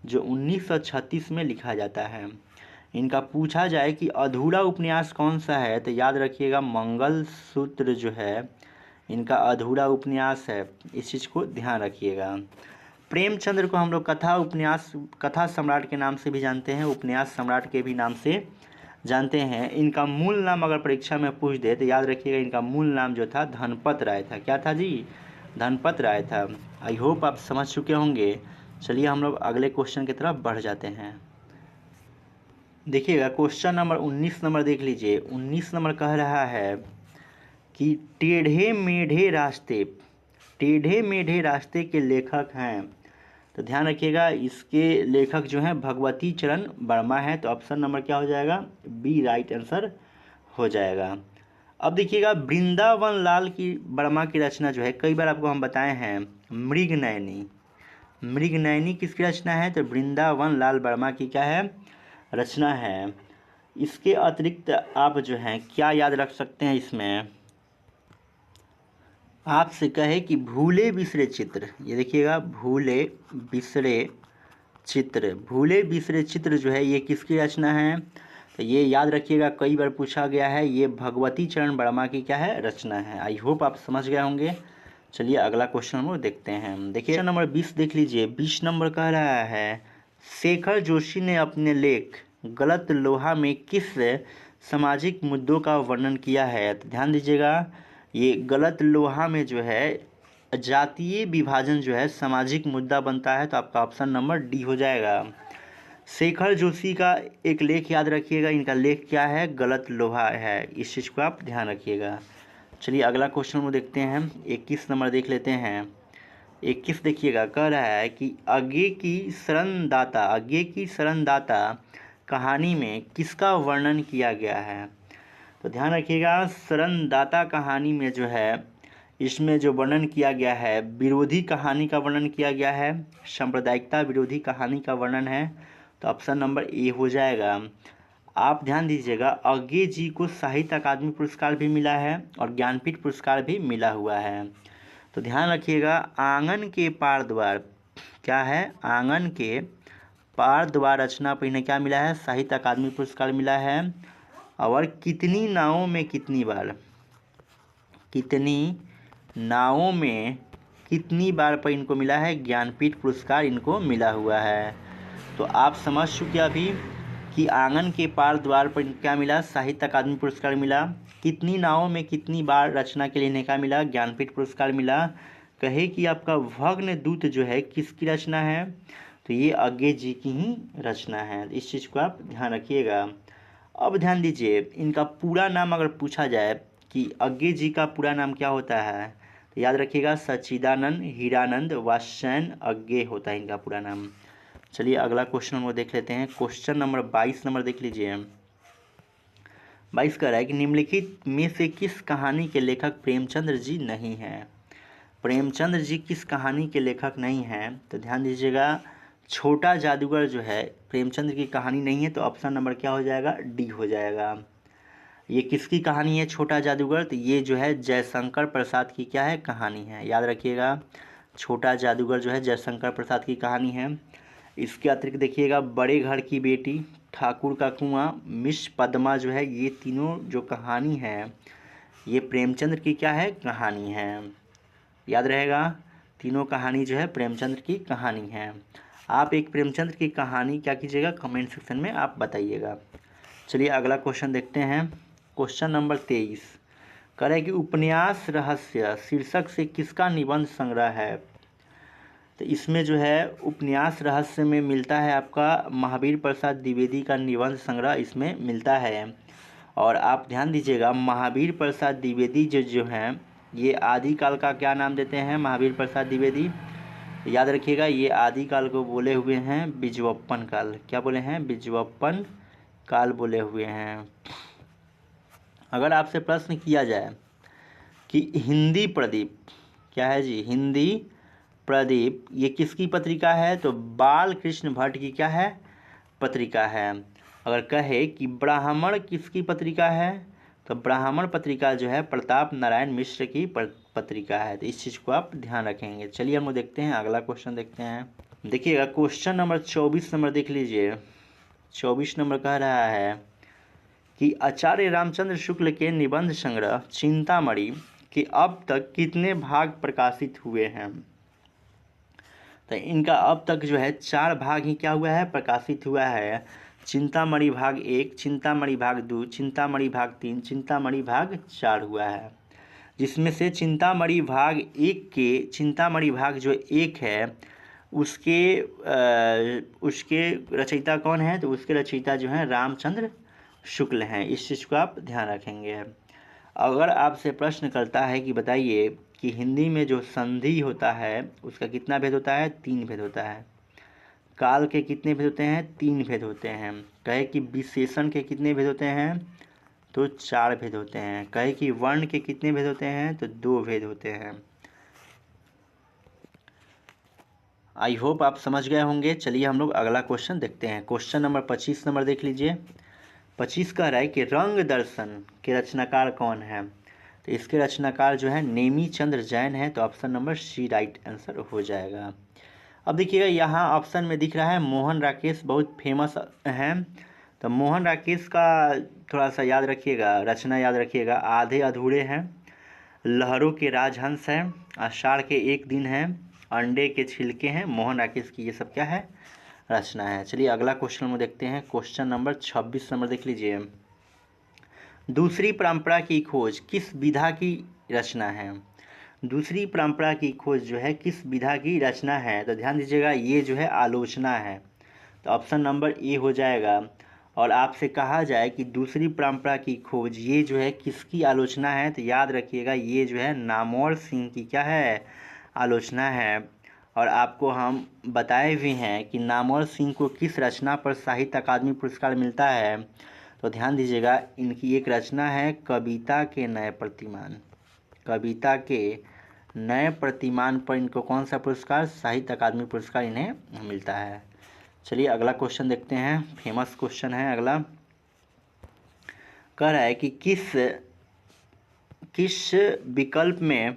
जो 1936 में लिखा जाता है। इनका पूछा जाए कि अधूरा उपन्यास कौन सा है, तो याद रखिएगा मंगलसूत्र जो है इनका अधूरा उपन्यास है। इस चीज़ को ध्यान रखिएगा। प्रेमचंद्र को हम लोग कथा सम्राट के नाम से भी जानते हैं, उपन्यास सम्राट के भी नाम से जानते हैं। इनका मूल नाम अगर परीक्षा में पूछ दे तो याद रखिएगा, इनका मूल नाम जो था धनपत राय था। क्या था जी, धनपत राय था। आई होप आप समझ चुके होंगे। चलिए हम लोग अगले क्वेश्चन की तरफ बढ़ जाते हैं। देखिएगा क्वेश्चन नंबर 19 नंबर देख लीजिए। 19 नंबर कह रहा है कि टेढ़े मेढ़े रास्ते के लेखक हैं। तो ध्यान रखिएगा, इसके लेखक जो हैं भगवती चरण वर्मा है। तो ऑप्शन नंबर क्या हो जाएगा, बी राइट आंसर हो जाएगा। अब देखिएगा वृंदावन लाल की वर्मा की रचना जो है, कई बार आपको हम बताए हैं मृगनयनी किसकी रचना है, तो वृंदावन लाल वर्मा की क्या है, रचना है। इसके अतिरिक्त आप जो हैं क्या याद रख सकते हैं, इसमें आपसे कहे कि भूले बिसरे चित्र, ये देखिएगा भूले बिसरे चित्र जो है ये किसकी रचना है, तो ये याद रखिएगा कई बार पूछा गया है, ये भगवती चरण वर्मा की क्या है, रचना है। आई होप आप समझ गए होंगे। चलिए अगला क्वेश्चन हम लोग देखते हैं। देखिए क्वेश्चन नंबर 20 देख लीजिए। 20 नंबर कह रहा है शेखर जोशी ने अपने लेख गलत लोहा में किस सामाजिक मुद्दों का वर्णन किया है। तो ध्यान दीजिएगा, ये गलत लोहा में जो है जातीय विभाजन जो है सामाजिक मुद्दा बनता है। तो आपका ऑप्शन नंबर डी हो जाएगा। शेखर जोशी का एक लेख याद रखिएगा, इनका लेख क्या है, गलत लोहा है। इस चीज़ को आप ध्यान रखिएगा। चलिए अगला क्वेश्चन हम देखते हैं। 21 नंबर देख लेते हैं। 21 देखिएगा, कह रहा है कि आगे की शरणदाता कहानी में किसका वर्णन किया गया है। तो ध्यान रखिएगा, शरणदाता कहानी में जो है इसमें जो वर्णन किया गया है विरोधी कहानी का वर्णन किया गया है, सांप्रदायिकता विरोधी कहानी का वर्णन है। तो ऑप्शन नंबर ए हो जाएगा। आप ध्यान दीजिएगा, अज्ञे जी को साहित्य अकादमी पुरस्कार भी मिला है और ज्ञानपीठ पुरस्कार भी मिला हुआ है। तो ध्यान रखिएगा, आंगन के पार द्वार क्या है, आंगन के पार द्वार रचना पर इन्हें क्या मिला है, साहित्य अकादमी पुरस्कार मिला है। और कितनी नावों में कितनी बार पर इनको मिला है, ज्ञानपीठ पुरस्कार इनको मिला हुआ है। तो आप समझ चुके अभी कि आंगन के पार द्वार पर क्या मिला, साहित्य अकादमी पुरस्कार मिला। कितनी नावों में कितनी बार रचना के लिए इन्हें क्या मिला, ज्ञानपीठ पुरस्कार मिला। कहे कि आपका भग्न दूत जो है किसकी रचना है, तो ये अज्ञे जी की ही रचना है। इस चीज़ को आप ध्यान रखिएगा। अब ध्यान दीजिए, इनका पूरा नाम अगर पूछा जाए कि अज्ञे जी का पूरा नाम क्या होता है, तो याद रखिएगा सच्चिदानंद हीरानंद वात्स्यायन अज्ञे होता है इनका पूरा नाम। चलिए अगला क्वेश्चन हम लोग देख लेते हैं। क्वेश्चन नंबर 22 नंबर देख लीजिए। 22 कह रहा है कि निम्नलिखित में से किस कहानी के लेखक प्रेमचंद्र जी नहीं हैं। प्रेमचंद्र जी किस कहानी के लेखक नहीं हैं, तो ध्यान दीजिएगा, छोटा जादूगर जो है प्रेमचंद्र की कहानी नहीं है। तो ऑप्शन नंबर क्या हो जाएगा, डी हो जाएगा। ये किसकी कहानी है छोटा जादूगर, तो ये जो है जयशंकर प्रसाद की क्या है, कहानी है। याद रखिएगा, छोटा जादूगर जो है जयशंकर प्रसाद की कहानी है। इसके अतिरिक्त देखिएगा बड़े घर की बेटी, ठाकुर का कुआं, मिस पद्मा जो है, ये तीनों जो कहानी है ये प्रेमचंद्र की क्या है, कहानी है। याद रहेगा, तीनों कहानी जो है प्रेमचंद्र की कहानी है। आप एक प्रेमचंद्र की कहानी क्या कीजिएगा, कमेंट सेक्शन में आप बताइएगा। चलिए अगला क्वेश्चन देखते हैं। क्वेश्चन नंबर 23 कह रहा है कि उपन्यास रहस्य शीर्षक से किसका निबंध संग्रह है। तो इसमें जो है उपन्यास रहस्य में मिलता है आपका महावीर प्रसाद द्विवेदी का निबंध संग्रह इसमें मिलता है। और आप ध्यान दीजिएगा, महावीर प्रसाद द्विवेदी जो हैं ये आदिकाल का क्या नाम देते हैं? महावीर प्रसाद द्विवेदी, याद रखिएगा, ये आदिकाल को बोले हुए हैं बिजवप्पन काल। क्या बोले हैं? बिजवप्पन काल बोले हुए हैं। अगर आपसे प्रश्न किया जाए कि हिंदी प्रदीप क्या है जी? हिंदी प्रदीप ये किसकी पत्रिका है? तो बाल कृष्ण भट्ट की क्या है? पत्रिका है। अगर कहे कि ब्राह्मण किसकी पत्रिका है? तो ब्राह्मण पत्रिका जो है प्रताप नारायण मिश्र की पत्रिका है। तो इस चीज़ को आप ध्यान रखेंगे। चलिए हम लोग देखते हैं, अगला क्वेश्चन देखते हैं। देखिएगा क्वेश्चन नंबर 24 नंबर देख लीजिए। 24 नंबर कह रहा है कि आचार्य रामचंद्र शुक्ल के निबंध संग्रह चिंतामणि के अब तक कितने भाग प्रकाशित हुए हैं? तो इनका अब तक जो है 4 भाग ही क्या हुआ है? प्रकाशित हुआ है। चिंतामणि भाग 1, चिंतामणि भाग 2, चिंतामणि भाग 3, चिंतामणि भाग 4 हुआ है। जिसमें से चिंतामणि भाग 1 के, चिंतामणि भाग जो 1 है उसके रचयिता कौन है? तो उसके रचयिता जो हैं रामचंद्र शुक्ल हैं। इस चीज़ को आप ध्यान रखेंगे। अगर आपसे प्रश्न करता है कि बताइए कि हिंदी में जो संधि होता है उसका कितना भेद होता है? 3 भेद होता है। काल के कितने भेद होते हैं? 3 भेद होते हैं। कहे कि विशेषण के कितने भेद होते हैं? तो 4 भेद होते हैं। कहे कि वर्ण के कितने भेद होते हैं? तो 2 भेद होते हैं। आई होप आप समझ गए होंगे। चलिए हम लोग अगला क्वेश्चन देखते हैं। क्वेश्चन नंबर 25 नंबर देख लीजिए। 25 कह रहा है कि रंग दर्शन के रचनाकार कौन है? तो इसके रचनाकार जो है नेमी चंद्र जैन है। तो option number C right answer हो जाएगा। अब देखिएगा यहाँ ऑप्शन में दिख रहा है मोहन राकेश बहुत फेमस हैं। तो मोहन राकेश का थोड़ा सा याद रखिएगा, रचना याद रखिएगा। आधे अधूरे हैं, लहरों के राजहंस हैं, आषाढ़ के एक दिन हैं, अंडे के छिलके हैं। मोहन राकेश की ये सब क्या है? रचना है। चलिए अगला क्वेश्चन में देखते हैं। क्वेश्चन नंबर 26 नंबर देख लीजिए। दूसरी परंपरा की खोज किस विधा की रचना है? दूसरी परंपरा की खोज जो है किस विधा की रचना है? तो ध्यान दीजिएगा, ये जो है आलोचना है। तो ऑप्शन नंबर ए हो जाएगा। और आपसे कहा जाए कि दूसरी परंपरा की खोज ये जो है किसकी आलोचना है? तो याद रखिएगा, ये जो है नामवर सिंह की क्या है? आलोचना है। और आपको हम बताए भी हैं कि नामवर सिंह को किस रचना पर साहित्य अकादमी पुरस्कार मिलता है? तो ध्यान दीजिएगा, इनकी एक रचना है कविता के नए प्रतिमान। कविता के नए प्रतिमान पर इनको कौन सा पुरस्कार? साहित्य अकादमी पुरस्कार इन्हें मिलता है। चलिए अगला क्वेश्चन देखते हैं। फेमस क्वेश्चन है अगला। कह रहा है कि किस विकल्प में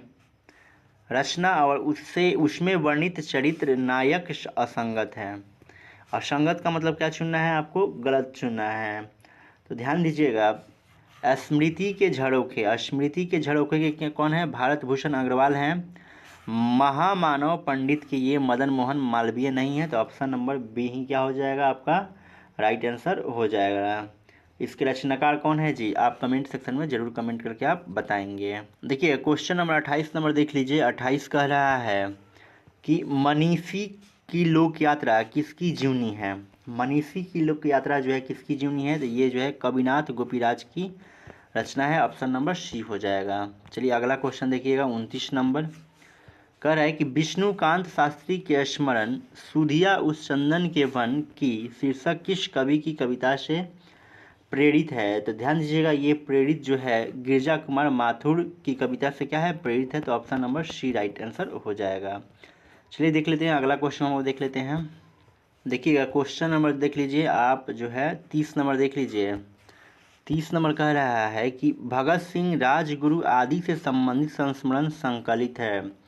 रचना और उसमें वर्णित चरित्र नायक असंगत है? असंगत का मतलब क्या चुनना है आपको? गलत चुनना है। तो ध्यान दीजिएगा, स्मृति के झरोखे के कौन है? भारत भूषण अग्रवाल हैं। महामानव पंडित के ये मदन मोहन मालवीय नहीं है। तो ऑप्शन नंबर बी ही क्या हो जाएगा? आपका राइट आंसर हो जाएगा। इसके रचनाकार कौन है जी? आप कमेंट सेक्शन में जरूर कमेंट करके आप बताएंगे। देखिए क्वेश्चन नंबर 28 नंबर देख लीजिए। 28 कह रहा है कि मनीषी की लोक यात्रा किसकी जीवनी है? मनीषी की लोक यात्रा जो है किसकी जीवनी है? तो ये जो है कविनाथ गोपीराज की रचना है। ऑप्शन नंबर सी हो जाएगा। चलिए अगला क्वेश्चन देखिएगा। 29 नंबर कह रहा है कि विष्णुकांत शास्त्री के स्मरण सुधिया उस चंदन के वन की शीर्षक किस कवि की कविता से प्रेरित है? तो ध्यान दीजिएगा, ये प्रेरित जो है गिरजा कुमार माथुर की कविता से क्या है? प्रेरित है। तो option number C right answer हो जाएगा। चलिए देख लेते हैं अगला क्वेश्चन हम देख लेते हैं। देखिएगा क्वेश्चन नंबर देख लीजिए आप जो है 30 नंबर देख लीजिए। 30 नंबर कह रहा है कि भगत सिंह राजगुरु आदि से संबंधित संस्मरण संकलित है।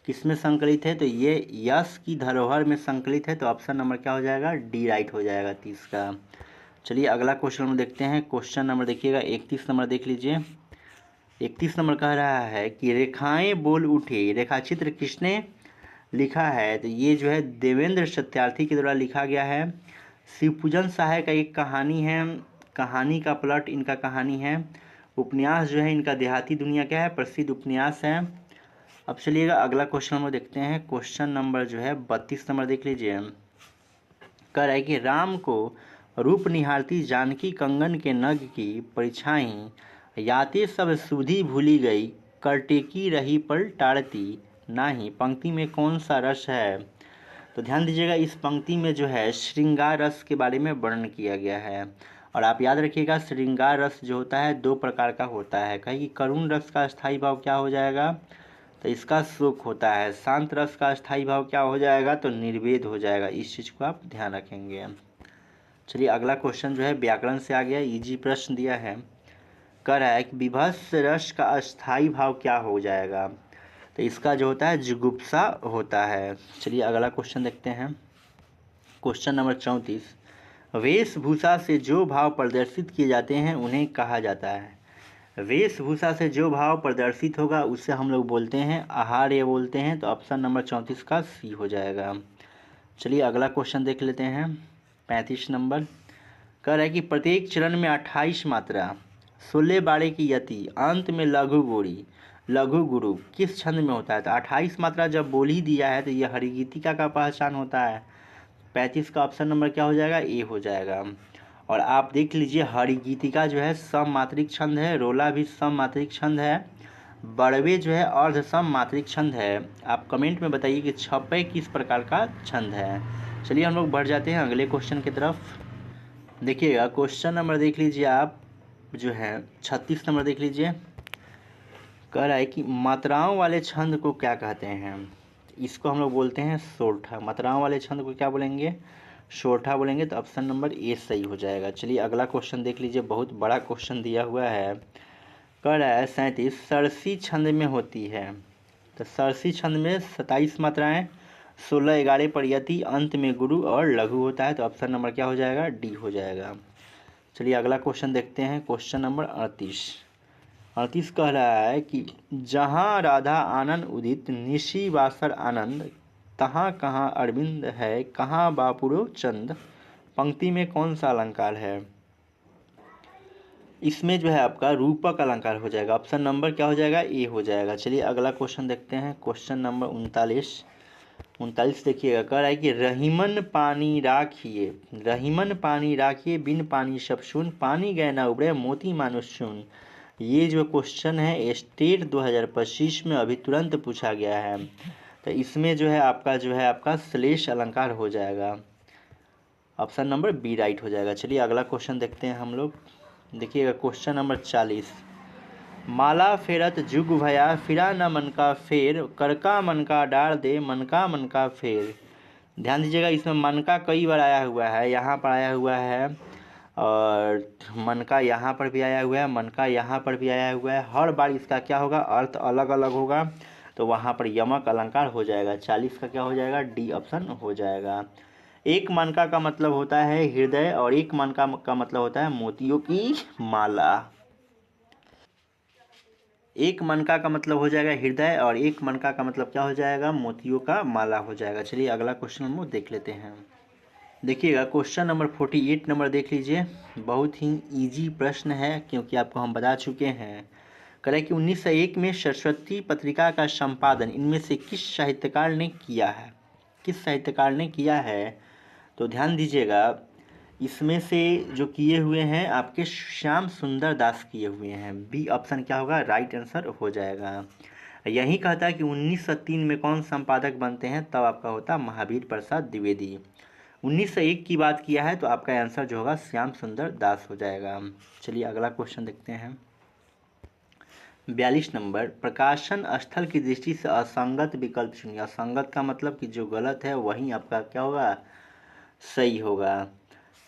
किसमें संकलित है? तो ये यश की धरोहर में संकलित है। तो ऑप्शन नंबर क्या हो जाएगा? डी राइट हो जाएगा 30 का। चलिए अगला क्वेश्चन हम देखते हैं। क्वेश्चन नंबर देखिएगा 31 नंबर देख लीजिए। 31 नंबर कह रहा है कि रेखाएं बोल उठे रेखाचित्र किसने लिखा है? तो ये जो है देवेंद्र सत्यार्थी के द्वारा लिखा गया है। शिवपूजन सहाय का एक कहानी है, कहानी का प्लॉट इनका कहानी है। उपन्यास जो है इनका देहाती दुनिया क्या है? प्रसिद्ध उपन्यास है। अब चलिएगा अगला क्वेश्चन हम देखते हैं। क्वेश्चन नंबर जो है 32 नंबर देख लीजिए। कह रहा है कि राम को रूप निहारती जानकी कंगन के नग की परिछाई, याते सब सुधि भूली गई, करटेकी रही पर टारती नाही। पंक्ति में कौन सा रस है? तो ध्यान दीजिएगा, इस पंक्ति में जो है श्रृंगार रस के बारे में वर्णन किया गया है। और आप याद रखिएगा, श्रृंगार रस जो होता है दो प्रकार का होता है। कहीं करुण रस का स्थायी भाव क्या हो जाएगा? तो इसका शोक होता है। शांत रस का स्थायी भाव क्या हो जाएगा? तो निर्वेद हो जाएगा। इस चीज़ को आप ध्यान रखेंगे। चलिए अगला क्वेश्चन जो है व्याकरण से आ गया, इजी प्रश्न दिया है। कह रहा है कि विभत्स रस का अस्थायी भाव क्या हो जाएगा? तो इसका जो होता है जुगुप्सा होता है। चलिए अगला क्वेश्चन देखते हैं। Question number 34। वेशभूषा से जो भाव प्रदर्शित किए जाते हैं उन्हें कहा जाता है। वेशभूषा से जो भाव प्रदर्शित होगा उसे हम लोग बोलते हैं आहार्य बोलते हैं। तो ऑप्शन नंबर 34 का सी हो जाएगा। चलिए अगला क्वेश्चन देख लेते हैं। 35 नंबर कह रहा है कि प्रत्येक चरण में 28 मात्रा, 16 बाड़े की यति, अंत में लघु गोरी लघु गुरु किस छंद में होता है? तो 28 मात्रा जब बोल ही दिया है तो यह हरिगीतिका का पहचान होता है। 35 का ऑप्शन नंबर क्या हो जाएगा? ए हो जाएगा। और आप देख लीजिए हरिगीतिका जो है सममात्रिक छंद है, रोला भी सममात्रिक छंद है, बड़वे जो है अर्ध सममात्रिक छंद है। आप कमेंट में बताइए कि छपे किस प्रकार का छंद है। चलिए हम लोग बढ़ जाते हैं अगले क्वेश्चन की तरफ। देखिएगा क्वेश्चन नंबर देख लीजिए आप जो है 36 नंबर देख लीजिए। कह रहा है कि मात्राओं वाले छंद को क्या कहते हैं? इसको हम लोग बोलते हैं सोरठा। मात्राओं वाले छंद को क्या बोलेंगे? सोरठा बोलेंगे। तो ऑप्शन नंबर ए सही हो जाएगा। चलिए अगला क्वेश्चन देख लीजिए, बहुत बड़ा क्वेश्चन दिया हुआ है। कह रहा है 37 सरसी छंद में होती है। तो सरसी छंद में 27 मात्राएं, 16 11 पर यति, अंत में गुरु और लघु होता है। तो ऑप्शन नंबर क्या हो जाएगा? डी हो जाएगा। चलिए अगला क्वेश्चन देखते हैं। क्वेश्चन नंबर 38 कह रहा है कि जहाँ राधा आनंद उदित, निशी वासर आनंद, तहाँ कहाँ अरविंद है, कहाँ बापुरो चंद। पंक्ति में कौन सा अलंकार है? इसमें जो है आपका रूपक अलंकार हो जाएगा। ऑप्शन नंबर क्या हो जाएगा? ए हो जाएगा। चलिए अगला क्वेश्चन देखते हैं। क्वेश्चन नंबर 39 देखिएगा। कह रहा है कि रहीमन पानी राखिए, रहीमन पानी राखिए, बिन पानी सब सुन, पानी गए ना उबरे, मोती मानुष सुन। ये जो क्वेश्चन है स्टेट 2025 में अभी तुरंत पूछा गया है। तो इसमें जो है आपका श्लेष अलंकार हो जाएगा। ऑप्शन नंबर बी राइट हो जाएगा। चलिए अगला क्वेश्चन देखते हैं हम लोग। देखिएगा क्वेश्चन नंबर 40। माला फेरत जुग भया, फिरा न मन का फेर, करका मन का डाल दे, मन का फेर। ध्यान दीजिएगा, इसमें मन का कई बार आया हुआ है। यहाँ पर आया हुआ है और मन का यहाँ पर भी आया हुआ है, मन का यहाँ पर भी आया हुआ है। हर बार इसका क्या होगा? अर्थ अलग अलग होगा। तो वहाँ पर यमक अलंकार हो जाएगा। 40 का क्या हो जाएगा? डी ऑप्शन हो जाएगा। एक मनका का मतलब होता है हृदय और एक मनका का मतलब होता है मोतियों की माला। एक मनका का मतलब हो जाएगा हृदय और एक मनका का मतलब क्या हो जाएगा? मोतियों का माला हो जाएगा। चलिए अगला क्वेश्चन हम देख लेते हैं। देखिएगा क्वेश्चन नंबर 48 नंबर देख लीजिए। बहुत ही इजी प्रश्न है क्योंकि आपको हम बता चुके हैं। कह रहे कि 1901 में सरस्वती पत्रिका का संपादन इनमें से किस साहित्यकार ने किया है? किस साहित्यकार ने किया है? तो ध्यान दीजिएगा, इसमें से जो किए हुए हैं आपके श्याम सुंदर दास किए हुए हैं। बी ऑप्शन क्या होगा? राइट आंसर हो जाएगा। यही कहता है कि 1903 में कौन संपादक बनते हैं? तब आपका होता महावीर प्रसाद द्विवेदी। 1901 की बात किया है तो आपका आंसर जो होगा श्याम सुंदर दास हो जाएगा। चलिए अगला क्वेश्चन देखते हैं। 42 नंबर, प्रकाशन स्थल की दृष्टि से असंगत विकल्प चुनिए। असंगत का मतलब कि जो गलत है वही आपका क्या होगा? सही होगा।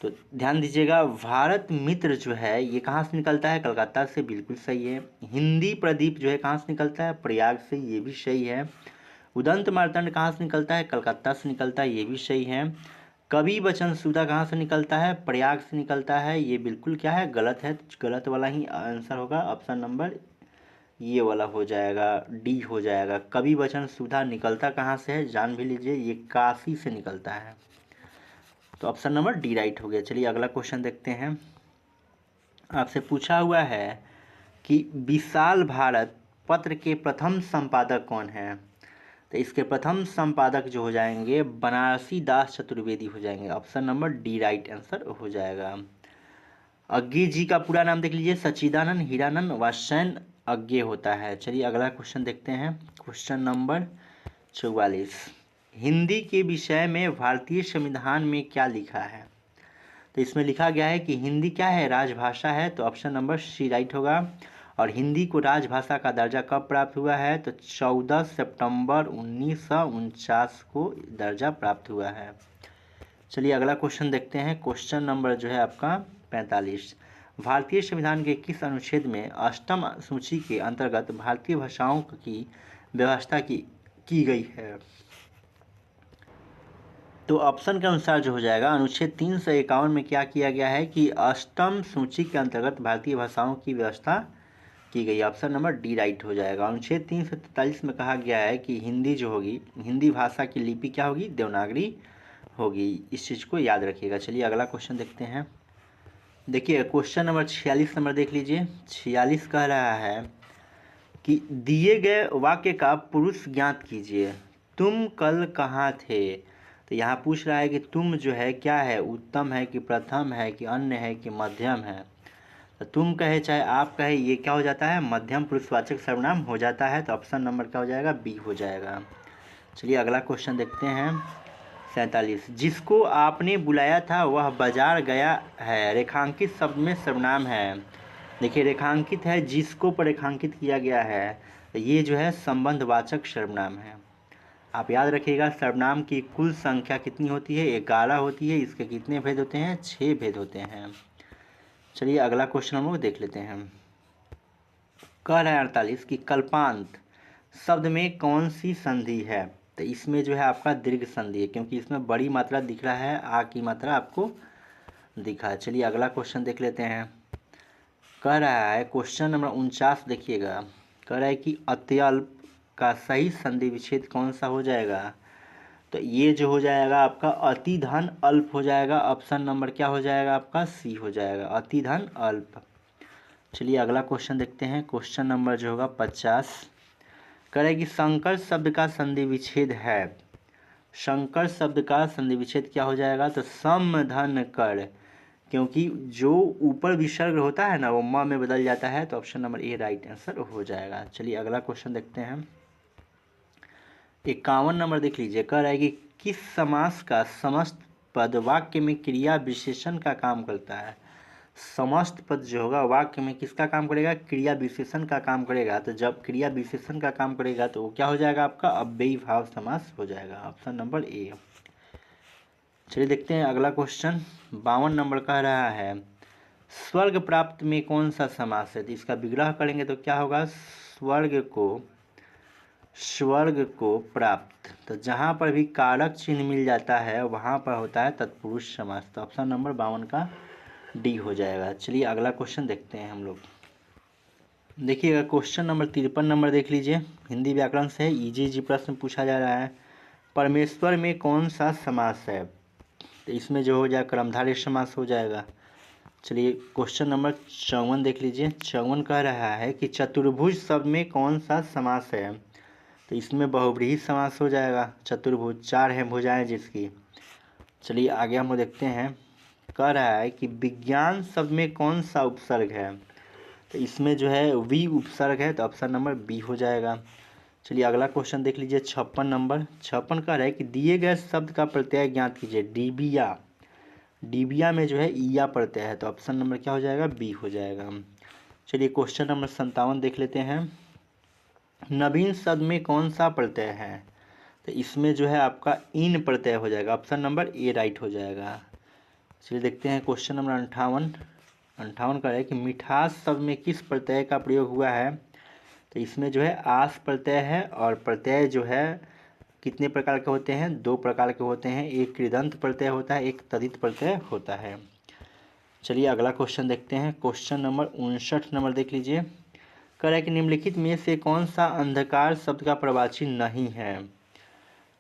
तो ध्यान दीजिएगा, भारत मित्र जो है ये कहाँ से निकलता है? कलकत्ता से, बिल्कुल सही है। हिंदी प्रदीप जो है कहाँ से निकलता है? प्रयाग से, ये भी सही है। उदंत मार्तंड कहाँ से निकलता है? कलकत्ता से निकलता है, ये भी सही है। कवि वचन सुधा कहाँ से निकलता है? प्रयाग से निकलता है, ये बिल्कुल क्या है? गलत है। गलत वाला ही आंसर होगा। ऑप्शन नंबर ये वाला हो जाएगा, डी हो जाएगा। कवि वचन सुधा निकलता कहाँ से है? जान भी लीजिए, ये काशी से निकलता है। तो ऑप्शन नंबर डी राइट हो गया। चलिए अगला क्वेश्चन देखते हैं। आपसे पूछा हुआ है कि विशाल भारत पत्र के प्रथम संपादक कौन है? तो इसके प्रथम संपादक जो हो जाएंगे बनारसी दास चतुर्वेदी हो जाएंगे। Option number D right answer हो जाएगा। अज्ञे जी का पूरा नाम देख लीजिए, सच्चिदानंद हीरानंद वात्स्यायन अज्ञे होता है। चलिए अगला क्वेश्चन देखते हैं, क्वेश्चन नंबर 44। हिंदी के विषय में भारतीय संविधान में क्या लिखा है? तो इसमें लिखा गया है कि हिंदी क्या है, राजभाषा है। तो ऑप्शन नंबर सी राइट होगा। और हिंदी को राजभाषा का दर्जा कब प्राप्त हुआ है? तो 14 सितंबर 1949 को दर्जा प्राप्त हुआ है। चलिए अगला क्वेश्चन देखते हैं, क्वेश्चन नंबर जो है आपका 45। भारतीय संविधान के किस अनुच्छेद में अष्टम सूची के अंतर्गत भारतीय भाषाओं की व्यवस्था की गई है? तो ऑप्शन के अनुसार जो हो जाएगा अनुच्छेद 351 में क्या किया गया है कि अष्टम सूची के अंतर्गत भारतीय भाषाओं की व्यवस्था की गई। ऑप्शन नंबर डी राइट हो जाएगा। अनुच्छेद 343 में कहा गया है कि हिंदी जो होगी, हिंदी भाषा की लिपि क्या होगी, देवनागरी होगी। इस चीज़ को याद रखिएगा। चलिए अगला क्वेश्चन देखते हैं। देखिए क्वेश्चन नंबर 46 नंबर देख लीजिए। 46 कह रहा है कि दिए गए वाक्य का पुरुष ज्ञात कीजिए। तुम कल कहाँ थे? तो यहाँ पूछ रहा है कि तुम जो है क्या है, उत्तम है कि प्रथम है कि अन्य है कि मध्यम है। तो तुम कहे चाहे आप कहे, ये क्या हो जाता है, मध्यम पुरुषवाचक सर्वनाम हो जाता है। तो ऑप्शन नंबर क्या हो जाएगा, बी हो जाएगा। चलिए अगला क्वेश्चन देखते हैं 47। जिसको आपने बुलाया था वह बाजार गया है, रेखांकित शब्द में सर्वनाम है। देखिए रेखांकित है, जिसको पर रेखांकित किया गया है, तो ये जो है संबंधवाचक सर्वनाम है। आप याद रखिएगा सर्वनाम की कुल संख्या कितनी होती है, 11 होती है। इसके कितने भेद होते हैं, 6 भेद होते हैं। चलिए अगला क्वेश्चन हम लोग देख लेते हैं। कह रहा है 48 कि कल्पांत शब्द में कौन सी संधि है? तो इसमें जो है आपका दीर्घ संधि है, क्योंकि इसमें बड़ी मात्रा दिख रहा है, आ की मात्रा आपको दिखा है। चलिए अगला क्वेश्चन देख लेते हैं। कह रहा है क्वेश्चन नंबर 49 देखिएगा। कह रहा है कि अत्यल्प का सही संधि विच्छेद कौन सा हो जाएगा? तो ये जो हो जाएगा आपका अति धन अल्प हो जाएगा। ऑप्शन नंबर क्या हो जाएगा आपका, सी हो जाएगा, अति धन अल्प। चलिए अगला क्वेश्चन देखते हैं, क्वेश्चन नंबर जो होगा 50। कह रहा है कि संकर शब्द का संधि विच्छेद है। संकर शब्द का संधि विच्छेद क्या हो जाएगा? तो सम धन कर, क्योंकि जो ऊपर विसर्ग होता है ना वो म में बदल जाता है। तो option number A right answer हो जाएगा। चलिए अगला क्वेश्चन देखते हैं। 51 नंबर देख लीजिए। कह रहा है कि किस समास का समस्त पद वाक्य में क्रिया विशेषण का काम करता है? समस्त पद जो होगा वाक्य में किसका काम करेगा, क्रिया विशेषण का काम करेगा। तो जब क्रिया विशेषण का काम करेगा तो वो क्या हो जाएगा आपका, अव्ययी भाव समास हो जाएगा। Option number A. चलिए देखते हैं अगला क्वेश्चन। 52 नंबर कह रहा है स्वर्ग प्राप्त में कौन सा समास है? तो इसका विग्रह करेंगे तो क्या होगा, स्वर्ग को प्राप्त। तो जहाँ पर भी कारक चिन्ह मिल जाता है वहाँ पर होता है तत्पुरुष समास। तो ऑप्शन नंबर 52 का डी हो जाएगा। चलिए अगला क्वेश्चन देखते हैं हम लोग। देखिएगा क्वेश्चन नंबर 53 नंबर देख लीजिए। हिंदी व्याकरण से इजी प्रश्न पूछा जा रहा है। परमेश्वर में कौन सा समास है? तो इसमें जो हो जाए कर्मधारय समास हो जाएगा। चलिए क्वेश्चन नंबर 54 देख लीजिए। 54 कह रहा है कि चतुर्भुज शब्द में कौन सा समास है? तो इसमें बहुब्रीहि समास हो जाएगा। चतुर्भुज, 4 है भुजाएं जिसकी। चलिए आगे हम देखते हैं। कह रहा है कि विज्ञान शब्द में कौन सा उपसर्ग है? तो इसमें जो है वी उपसर्ग है। तो ऑप्शन नंबर बी हो जाएगा। चलिए अगला क्वेश्चन देख लीजिए 56 नंबर। 56 कह रहा है कि दिए गए शब्द का प्रत्यय ज्ञात कीजिए। डिबिया, डिबिया में जो है ईया प्रत्यय है। तो ऑप्शन नंबर क्या हो जाएगा, बी हो जाएगा। चलिए क्वेश्चन नंबर 57 देख लेते हैं। नवीन शब्द में कौन सा प्रत्यय है? तो इसमें जो है आपका इन प्रत्यय हो जाएगा। ऑप्शन नंबर ए राइट हो जाएगा। चलिए देखते हैं क्वेश्चन नंबर 58 का है कि मिठास शब्द में किस प्रत्यय का प्रयोग हुआ है? तो इसमें जो है आस प्रत्यय है। और प्रत्यय जो है कितने प्रकार के होते हैं, 2 प्रकार के होते हैं। एक कृदंत प्रत्यय होता है, एक तदित प्रत्यय होता है। चलिए अगला क्वेश्चन देखते हैं। क्वेश्चन नंबर 59 नंबर देख लीजिए। कह रहा है कि निम्नलिखित में से कौन सा अंधकार शब्द का प्रवाची नहीं है?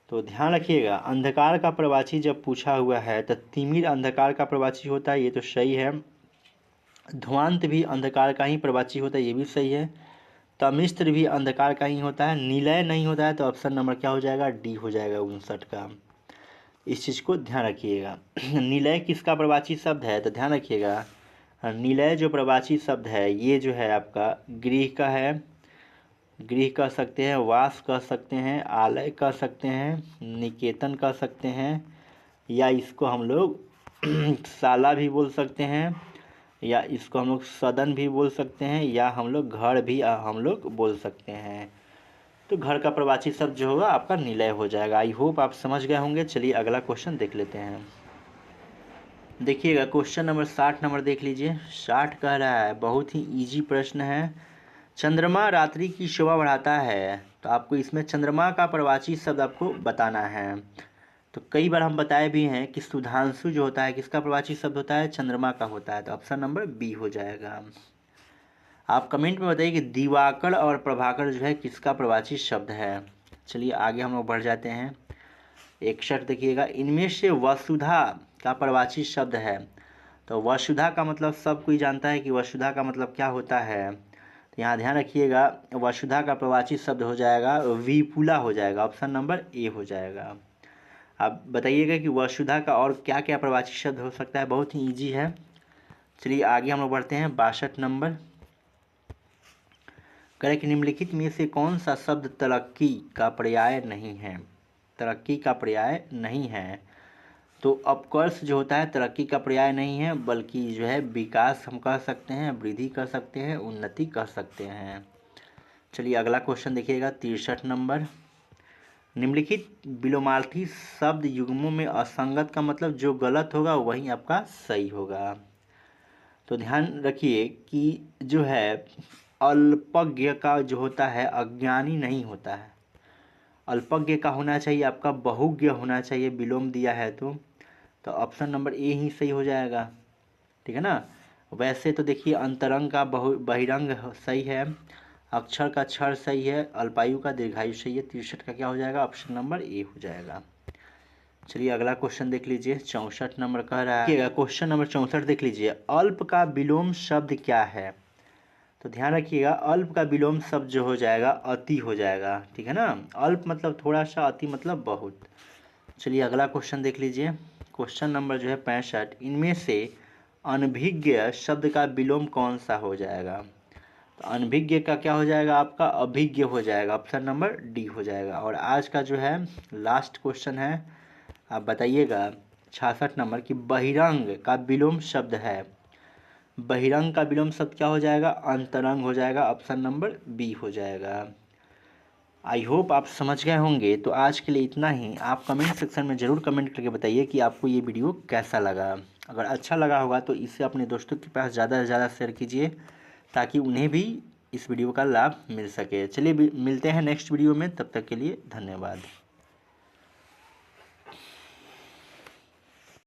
तो ध्यान रखिएगा अंधकार का प्रवाची जब पूछा हुआ है तो तिमिर अंधकार का प्रवाची होता है, ये तो सही है। ध्वांत भी अंधकार का ही प्रवाची होता है, ये भी सही है। तमिश्र भी अंधकार का ही होता है। निलय नहीं होता है तो ऑप्शन नंबर क्या हो जाएगा, डी हो जाएगा 59 का। इस चीज़ को ध्यान रखिएगा। निलय किसका प्रवाची शब्द है, तो ध्यान रखिएगा निलय जो प्रवाची शब्द है ये जो है आपका गृह का है। गृह कह सकते हैं, वास कह सकते हैं, आलय कह सकते हैं, निकेतन कह सकते हैं, या इसको हम लोग शाला भी बोल सकते हैं, या इसको हम लोग सदन भी बोल सकते हैं, या हम लोग घर भी हम लोग बोल सकते हैं। तो घर का प्रवाची शब्द जो होगा आपका निलय हो जाएगा। आई होप आप समझ गए होंगे। चलिए अगला क्वेश्चन देख लेते हैं। देखिएगा क्वेश्चन नंबर 60 नंबर देख लीजिए। 60 कह रहा है, बहुत ही इजी प्रश्न है। चंद्रमा रात्रि की शोभा बढ़ाता है, तो आपको इसमें चंद्रमा का प्रवाची शब्द आपको बताना है। तो कई बार हम बताए भी हैं कि सुधांशु जो होता है किसका प्रवाची शब्द होता है, चंद्रमा का होता है। तो ऑप्शन नंबर बी हो जाएगा। आप कमेंट में बताइए कि दिवाकर और प्रभाकर जो है किसका प्रवाची शब्द है। चलिए आगे हम लोग बढ़ जाते हैं। 61 देखिएगा, इनमें से वसुधा का प्रवाची शब्द है। तो वसुधा का मतलब सब कोई जानता है कि वसुधा का मतलब क्या होता है। तो यहाँ ध्यान रखिएगा वसुधा का प्रवाची शब्द हो जाएगा विपुला हो जाएगा। ऑप्शन नंबर ए हो जाएगा। आप बताइएगा कि वसुधा का और क्या क्या प्रवाची शब्द हो सकता है, बहुत ही इजी है। चलिए आगे हम लोग बढ़ते हैं। 62 नंबर करें कि निम्नलिखित में से कौन सा शब्द तरक्की का पर्याय नहीं है। तरक्की का पर्याय नहीं है, तो ऑफकोर्स जो होता है तरक्की का पर्याय नहीं है, बल्कि जो है विकास हम कह सकते हैं, वृद्धि कह सकते हैं, उन्नति कह सकते हैं। चलिए अगला क्वेश्चन देखिएगा 63 नंबर। निम्नलिखित विलोमार्थी शब्द युग्मों में असंगत का मतलब जो गलत होगा वही आपका सही होगा। तो ध्यान रखिए कि जो है अल्पज्ञ का जो होता है अज्ञानी नहीं होता है। अल्पज्ञ का होना चाहिए आपका बहुज्ञ होना चाहिए, विलोम दिया है तो ऑप्शन नंबर ए ही सही हो जाएगा। ठीक है ना। वैसे तो देखिए अंतरंग का बहिरंग सही है, अक्षर का क्षर सही है, अल्पायु का दीर्घायु सही है। 63 का क्या हो जाएगा, ऑप्शन नंबर ए हो जाएगा। चलिए अगला क्वेश्चन देख लीजिए। 64 नंबर कह रहा है, क्वेश्चन नंबर 64 देख लीजिए। अल्प का विलोम शब्द क्या है। तो ध्यान रखिएगा अल्प का विलोम शब्द जो हो जाएगा अति हो जाएगा। ठीक है ना। अल्प मतलब थोड़ा सा, अति मतलब बहुत। चलिए अगला क्वेश्चन देख लीजिए। क्वेश्चन नंबर जो है 65, इनमें से अनभिज्ञ शब्द का विलोम कौन सा हो जाएगा। तो अनभिज्ञ का क्या हो जाएगा आपका अभिज्ञ हो जाएगा। ऑप्शन नंबर डी हो जाएगा। और आज का जो है लास्ट क्वेश्चन है, आप बताइएगा 66 नंबर की बहिरंग का विलोम शब्द है। बहिरंग का विलोम शब्द क्या हो जाएगा, अंतरंग हो जाएगा। ऑप्शन नंबर बी हो जाएगा। आई होप आप समझ गए होंगे। तो आज के लिए इतना ही। आप कमेंट सेक्शन में ज़रूर कमेंट करके बताइए कि आपको ये वीडियो कैसा लगा। अगर अच्छा लगा होगा तो इसे अपने दोस्तों के पास ज़्यादा से ज़्यादा शेयर कीजिए ताकि उन्हें भी इस वीडियो का लाभ मिल सके। चलिए मिलते हैं नेक्स्ट वीडियो में, तब तक के लिए धन्यवाद।